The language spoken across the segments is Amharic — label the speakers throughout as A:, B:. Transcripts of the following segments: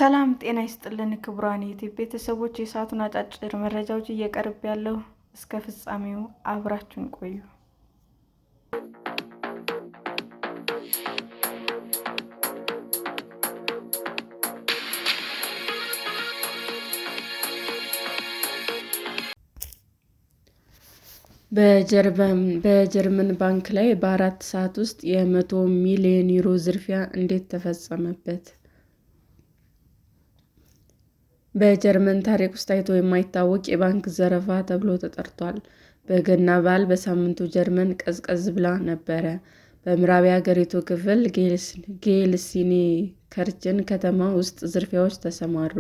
A: ሰላም ጤና ይስጥልን ክቡራን የዩቲዩብ ቤተሰቦች፣ የሰዓቱን አጫጭር መረጃዎች እየቀርብ ያለው እስከ ፍጻሜው አብራችሁን ቆዩ። በጀርመን ባንክ ላይ በ4 ሰዓት ውስጥ የ100 ሚሊዮን ዩሮ ዝርፊያ እንዴት ተፈጸመበት? በጀርመን ታሪክ ውስጥ ታይቶ የማይታወቅ የባንክ ዘረፋ ተብሎ ተጠርቷል። በገና በዓል በሳምንቱ ጀርመን ቀዝቀዝ ብላ ነበረ። በምዕራብ የሀገሪቱ ክፍል ጌልሲንከርቸን ከተማ ውስጥ ዝርፊያዎች ተሰማሩ።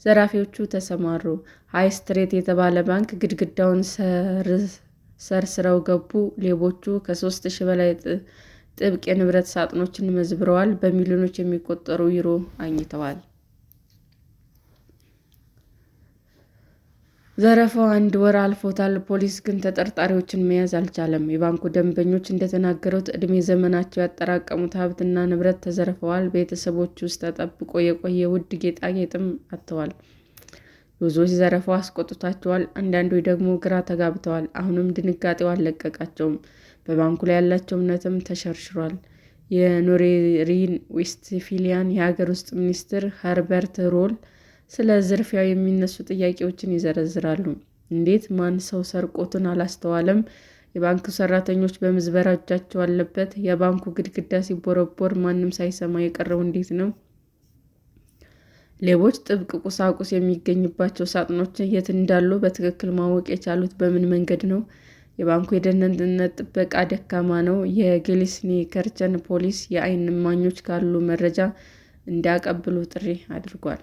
A: ዘራፊዎቹ ተሰማሩ። ሃይ ስትሬት የተባለ ባንክ ግድግዳውን ሰርስረው ገቡ። ሌቦቹ ከ3,000 በላይ ጥብቅ የንብረት ሳጥኖችን መዝብረዋል። በሚሊዮኖች የሚቆጠሩ ዩሮ አግኝተዋል። ዘረፋው 1 ወር አልፎታል። ፖሊስ ግን ተጠርጣሪዎችን መያዝ አልቻለም። የባንኩ ደንበኞች እንደተናገሩት ዕድሜ ዘመናቸው ያጠራቀሙት ሀብትና ንብረት ተዘርፈዋል። ቤተሰቦች ውስጥ ተጠብቆ የቆየ ውድ ጌጣጌጥም አጥተዋል። ብዙዎች ዘረፋው አስቆጥቷቸዋል፣ አንዳንዶች ደግሞ ግራ ተጋብተዋል። አሁንም ድንጋጤው አልለቀቃቸውም። በባንኩ ላይ ያላቸው እምነትም ተሸርሽሯል። የኖርዌይን ዌስትፋሊያን የሀገር ውስጥ ሚኒስትር ኸርበርት ሮል ስለ ዝርፊያው የሚነሱ ጥያቄዎችን ይዘረዝራሉ። እንዴት? ማን ሰው ሰርቆትን አላስተዋለም? የባንኩ ሰራተኞች በምዝበራ እጃቸው አለበት? የባንኩ ግድግዳ ሲቦረቦር ማንም ሳይሰማ የቀረው እንዴት ነው? ሌቦች ጥብቅ ቁሳቁስ የሚገኝባቸው ሳጥኖች የት እንዳሉ በትክክል ማወቅ የቻሉት በምን መንገድ ነው? የባንኩ የደህንነት ጥበቃ ደካማ ነው። የጌልሲንከርቸን ፖሊስ የዓይን እማኞች ካሉ መረጃ እንዲያቀብሉ ጥሪ አድርጓል።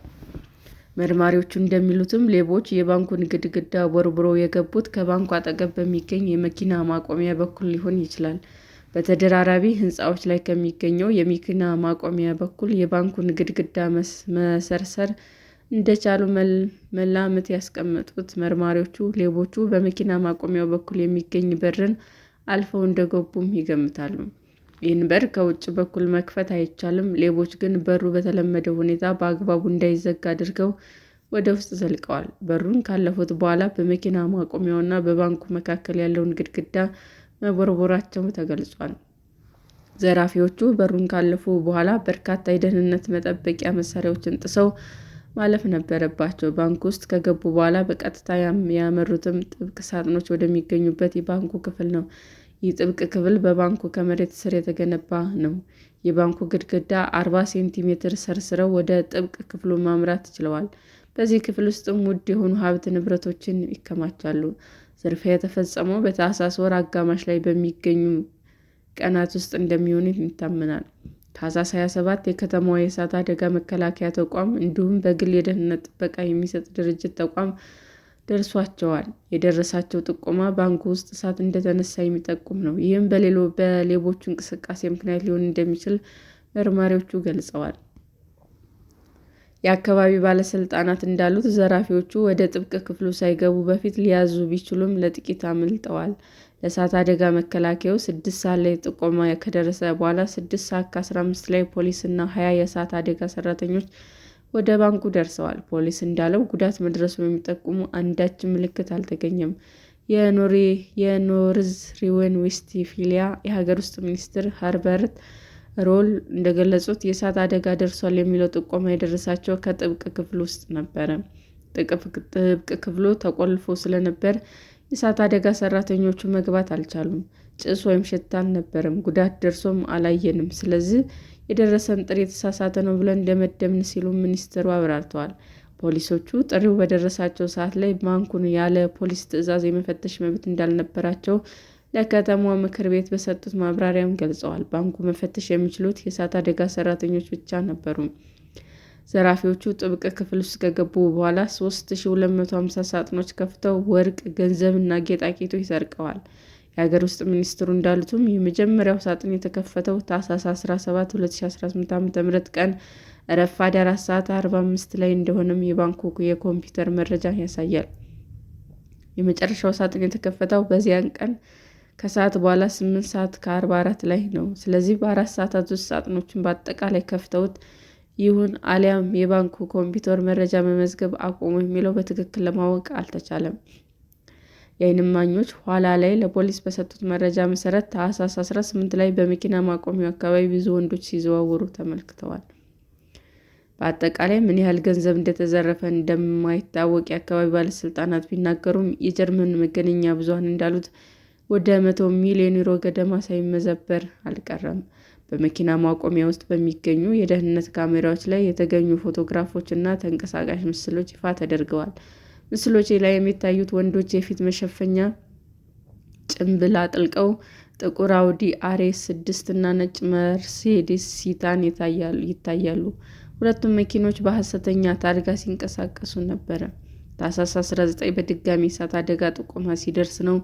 A: መርማሪዎቹ እንደሚሉትም ሌቦች የባንኩን ግድግዳ ቦርቡረው የገቡት ከባንኩ አጠገብ በሚገኝ የመኪና ማቆሚያ በኩል ሊሆን ይችላል። በተደራራቢ ሕንፃዎች ላይ ከሚገኘው የመኪና ማቆሚያ በኩል የባንኩን ግድግዳ መሰርሰር እንደቻሉ መላምት ያስቀመጡት መርማሪዎቹ ሌቦቹ በመኪና ማቆሚያው በኩል የሚገኝ በርን አልፈው እንደገቡም ይገምታሉ። ይህን በር ከውጭ በኩል መክፈት አይቻልም። ሌቦች ግን በሩ በተለመደው ሁኔታ በአግባቡ እንዳይዘጋ አድርገው ወደ ውስጥ ዘልቀዋል። በሩን ካለፉት በኋላ በመኪና ማቆሚያውና በባንኩ መካከል ያለውን ግድግዳ መቦርቦራቸው ተገልጿል። ዘራፊዎቹ በሩን ካለፉ በኋላ በርካታ የደህንነት መጠበቂያ መሳሪያዎችን ጥሰው ማለፍ ነበረባቸው። ባንኩ ውስጥ ከገቡ በኋላ በቀጥታ ያመሩትም ጥብቅ ሳጥኖች ወደሚገኙበት የባንኩ ክፍል ነው። ይህ ጥብቅ ክፍል በባንኩ ከመሬት ስር የተገነባ ነው። የባንኩ ግድግዳ 40 ሴንቲሜትር ሰርስረው ወደ ጥብቅ ክፍሉ ማምራት ችለዋል። በዚህ ክፍል ውስጥም ውድ የሆኑ ሀብት ንብረቶችን ይከማቻሉ። ዝርፊያ የተፈጸመው በታህሳስ ወር አጋማሽ ላይ በሚገኙ ቀናት ውስጥ እንደሚሆን ይታመናል። ታህሳስ 27 የከተማዋ የእሳት አደጋ መከላከያ ተቋም እንዲሁም በግል የደህንነት ጥበቃ የሚሰጥ ድርጅት ተቋም ደርሷቸዋል። የደረሳቸው ጥቆማ ባንኩ ውስጥ እሳት እንደተነሳ የሚጠቁም ነው። ይህም በሌቦቹ እንቅስቃሴ ምክንያት ሊሆን እንደሚችል መርማሪዎቹ ገልጸዋል። የአካባቢው ባለስልጣናት እንዳሉት ዘራፊዎቹ ወደ ጥብቅ ክፍሉ ሳይገቡ በፊት ሊያዙ ቢችሉም ለጥቂት አምልጠዋል። ለእሳት አደጋ መከላከያው 6 ሰዓት ላይ ጥቆማ ከደረሰ በኋላ 6 ሰዓት ከ15 ላይ ፖሊስና 20 የእሳት አደጋ ሰራተኞች ወደ ባንኩ ደርሰዋል። ፖሊስ እንዳለው ጉዳት መድረሱን የሚጠቁሙ አንዳች ምልክት አልተገኘም። የኖርዝ ዌስትፋሊያ የሀገር ውስጥ ሚኒስትር ኸርበርት ሮል እንደገለጹት የእሳት አደጋ ደርሷል የሚለው ጥቆማ የደረሳቸው ከጥብቅ ክፍል ውስጥ ነበረ። ጥብቅ ክፍሉ ተቆልፎ ስለነበር የእሳት አደጋ ሰራተኞቹ መግባት አልቻሉም። ጭስ ወይም ሽታ አልነበረም። ጉዳት ደርሶም አላየንም። ስለዚህ የደረሰን ጥሪ የተሳሳተ ነው ብለን ደመደምን ሲሉ ሚኒስትሩ አብራርተዋል። ፖሊሶቹ ጥሪው በደረሳቸው ሰዓት ላይ ባንኩን ያለ ፖሊስ ትዕዛዝ የመፈተሽ መብት እንዳልነበራቸው ለከተማዋ ምክር ቤት በሰጡት ማብራሪያም ገልጸዋል። ባንኩ መፈተሽ የሚችሉት የእሳት አደጋ ሰራተኞች ብቻ ነበሩ። ዘራፊዎቹ ጥብቅ ክፍል ውስጥ ከገቡ በኋላ 3250 ሳጥኖች ከፍተው ወርቅ፣ ገንዘብና ጌጣጌጦች ሰርቀዋል። የሀገር ውስጥ ሚኒስትሩ እንዳሉትም የመጀመሪያው ሳጥን የተከፈተው ታህሳስ 17 2018 ዓ.ም ቀን ረፋድ 4 ሰዓት 45 ላይ እንደሆነም የባንኩ የኮምፒውተር መረጃ ያሳያል። የመጨረሻው ሳጥን የተከፈተው በዚያን ቀን ከሰዓት በኋላ 8 ሰዓት ከ44 ላይ ነው። ስለዚህ በ4 ሰዓታት ውስጥ ሳጥኖቹን በአጠቃላይ ከፍተውት ይሁን አሊያም የባንኩ ኮምፒውተር መረጃ መመዝገብ አቆሙ የሚለው በትክክል ለማወቅ አልተቻለም። የዓይን እማኞች ኋላ ላይ ለፖሊስ በሰጡት መረጃ መሰረት ታህሳስ 18 ላይ በመኪና ማቆሚያው አካባቢ ብዙ ወንዶች ሲዘዋወሩ ተመልክተዋል። በአጠቃላይ ምን ያህል ገንዘብ እንደተዘረፈ እንደማይታወቅ የአካባቢው ባለስልጣናት ቢናገሩም የጀርመን መገናኛ ብዙኃን እንዳሉት ወደ 100 ሚሊዮን ዩሮ ገደማ ሳይመዘበር አልቀረም። በመኪና ማቆሚያ ውስጥ በሚገኙ የደህንነት ካሜራዎች ላይ የተገኙ ፎቶግራፎች እና ተንቀሳቃሽ ምስሎች ይፋ ተደርገዋል። ምስሎች ላይ የሚታዩት ወንዶች የፊት መሸፈኛ ጭንብል አጥልቀው ጥቁር አውዲ RS6 እና ነጭ መርሴዲስ ሲታን ይታያሉ። ሁለቱም መኪኖች በሐሰተኛ ታርጋ ሲንቀሳቀሱ ነበር። ታህሳስ 19 በድጋሚ የእሳት አደጋ ጥቆማ ሲደርስ ነው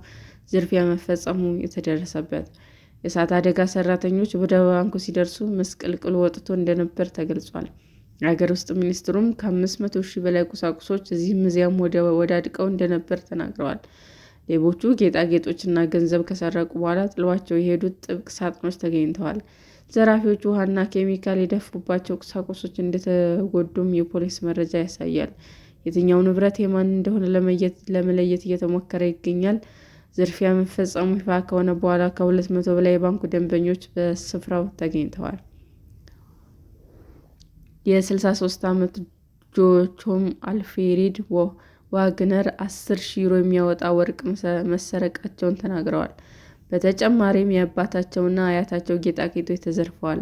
A: ዝርፊያ መፈጸሙ የተደረሰበት። የእሳት አደጋ ሠራተኞች ወደ ባንኩ ሲደርሱ ምስቅልቅሉ ወጥቶ እንደነበር ተገልጿል። የሀገር ውስጥ ሚኒስትሩም ከ500,000 በላይ ቁሳቁሶች እዚህም እዚያም ወዳድቀው እንደነበር ተናግረዋል። ሌቦቹ ጌጣጌጦችና ገንዘብ ከሰረቁ በኋላ ጥለዋቸው የሄዱት ጥብቅ ሳጥኖች ተገኝተዋል። ዘራፊዎቹ ውሃና ኬሚካል የደፉባቸው ቁሳቁሶች እንደተጎዱም የፖሊስ መረጃ ያሳያል። የትኛው ንብረት የማን እንደሆነ ለመለየት እየተሞከረ ይገኛል። ዝርፊያ መፈጸሙ ይፋ ከሆነ በኋላ ከ200 በላይ የባንኩ ደንበኞች በስፍራው ተገኝተዋል። የ63 ዓመት ጆachim አልፍሬድ ዋግነር 10,000 ዩሮ የሚያወጣ ወርቅ መሰረቃቸውን ተናግረዋል። በተጨማሪም የአባታቸውና አያታቸው ጌጣጌጦች ተዘርፈዋል።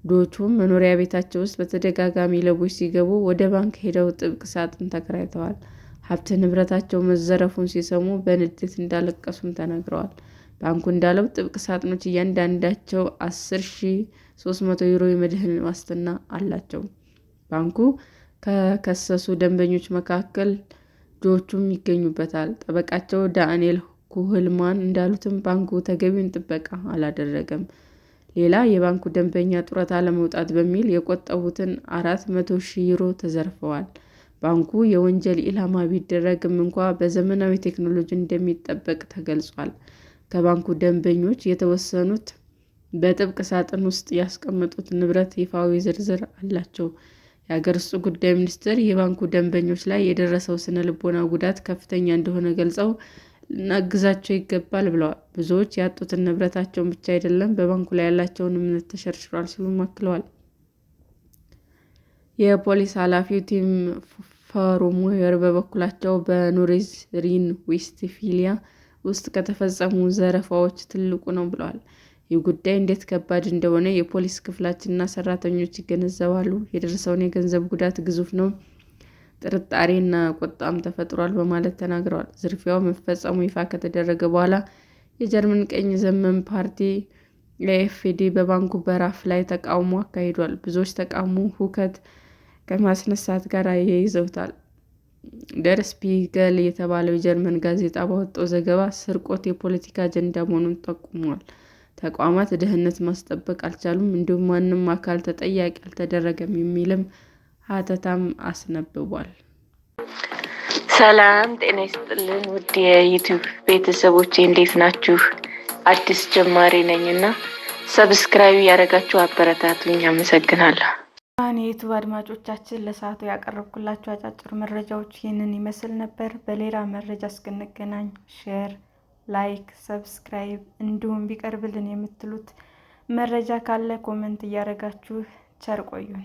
A: ጆachim መኖሪያ ቤታቸው ውስጥ በተደጋጋሚ ሌቦች ሲገቡ ወደ ባንክ ሄደው ጥብቅ ሳጥን ተከራይተዋል። ሀብት ንብረታቸው መዘረፉን ሲሰሙ በንዴት እንዳለቀሱም ተናግረዋል። ባንኩ እንዳለው ጥብቅ ሳጥኖች እያንዳንዳቸው 10,300 ዩሮ የመድህን ዋስትና አላቸው። ባንኩ ከከሰሱ ደንበኞች መካከል ጆachim ይገኙበታል። ጠበቃቸው ዳንኤል ኩህልማን እንዳሉትም ባንኩ ተገቢውን ጥበቃ አላደረገም። ሌላ የባንኩ ደንበኛ ጡረታ ለመውጣት በሚል የቆጠቡትን 400,000 ዩሮ ተዘርፈዋል። ባንኩ የወንጀል ኢላማ ቢደረግም እንኳ በዘመናዊ ቴክኖሎጂ እንደሚጠበቅ ተገልጿል። ከባንኩ ደንበኞች የተወሰኑት በጥብቅ ሳጥን ውስጥ ያስቀመጡት ንብረት ይፋዊ ዝርዝር አላቸው። የሀገር ውስጥ ጉዳይ ሚኒስቴር የባንኩ ደንበኞች ላይ የደረሰው ስነ ልቦና ጉዳት ከፍተኛ እንደሆነ ገልጸው ልናግዛቸው ይገባል ብለዋል። ብዙዎች ያጡትን ንብረታቸውን ብቻ አይደለም በባንኩ ላይ ያላቸውን እምነት ተሸርሽሯል ሲሉም አክለዋል። የፖሊስ ኃላፊው ቲም ፈርሙየር በበኩላቸው በኖርዝ ሪን-ዌስትፋሊያ ውስጥ ከተፈጸሙ ዘረፋዎች ትልቁ ነው ብለዋል። ይህ ጉዳይ እንዴት ከባድ እንደሆነ የፖሊስ ክፍላችንና ሰራተኞች ይገነዘባሉ። የደረሰውን የገንዘብ ጉዳት ግዙፍ ነው፣ ጥርጣሬና ቁጣም ተፈጥሯል በማለት ተናግረዋል። ዝርፊያው መፈጸሙ ይፋ ከተደረገ በኋላ የጀርመን ቀኝ ዘመም ፓርቲ AfD በባንኩ በራፍ ላይ ተቃውሞ አካሂዷል። ብዙዎች ተቃውሞ ሁከት ከማስነሳት ጋር አያይዘውታል። ደር ስፒገል የተባለው የጀርመን ጋዜጣ ባወጣው ዘገባ ስርቆት የፖለቲካ አጀንዳ መሆኑን ጠቁሟል። ተቋማት ደህንነት ማስጠበቅ አልቻሉም፣ እንዲሁም ማንም አካል ተጠያቂ አልተደረገም የሚልም ሀተታም አስነብቧል። ሰላም ጤና ይስጥልን ውድ የዩቲዩብ ቤተሰቦቼ እንዴት ናችሁ? አዲስ ጀማሪ ነኝና ሰብስክራይብ ያደረጋችሁ አበረታቱኝ። አመሰግናለሁ። የዩቲዩብ አድማጮቻችን ለሰዓቱ ያቀረብኩላችሁ አጫጭር መረጃዎች ይህንን ይመስል ነበር። በሌላ መረጃ እስክንገናኝ ሼር፣ ላይክ፣ ሰብስክራይብ እንዲሁም ቢቀርብልን የምትሉት መረጃ ካለ ኮመንት እያደረጋችሁ ቸር ቆዩን።